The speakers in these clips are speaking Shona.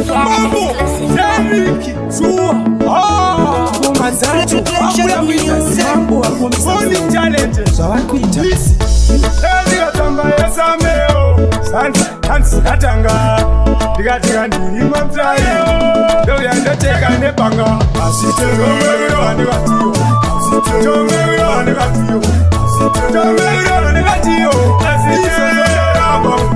Mambo, Deriki, Sua, Mazatu, Abuya Music, Mambo, Only Challenge, Sawakwita, Lisi, Ezira Tamba Yasameo, Sansi Katanga, Digatika Ndima Mtayo, Doya Ndeteka Nepanga, Asite Romero Negatio, Asite Romero Negatio, Asite Romero Negatio, Asite Romero Negatio,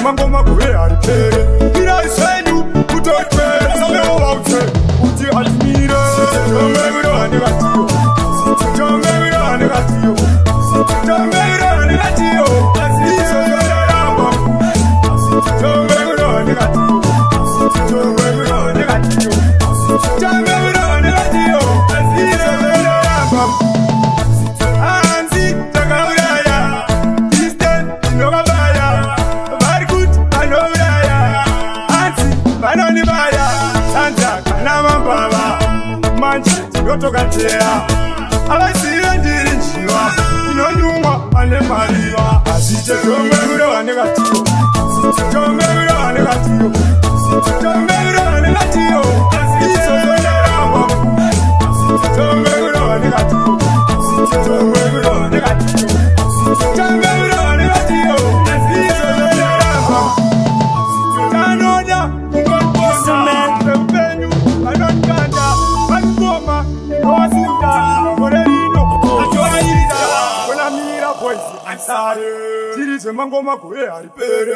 Mangoma kure aripere ira isenu utotwe sabe wawutwe uti admire jomero negatio jomero negatio jomero negatio asiso yoramba jomero negatio jomero negatio jomero negatio asiso yoramba anzi tagauraya isten inogabaya Banoni baya, Santa Kanama Baba, Manchi, Yotokatea, Abasira Jirinchiwa, Inonuma, and the Mariva, Asita Jomero and Negatio, Jomero and Negatio, Jomero and Negatio, Asisa Yoramba, Jomero and Negatio, Jomero and Negatio, Jomero and Negatio, Asisa Yoramba. Mangoma kure aripere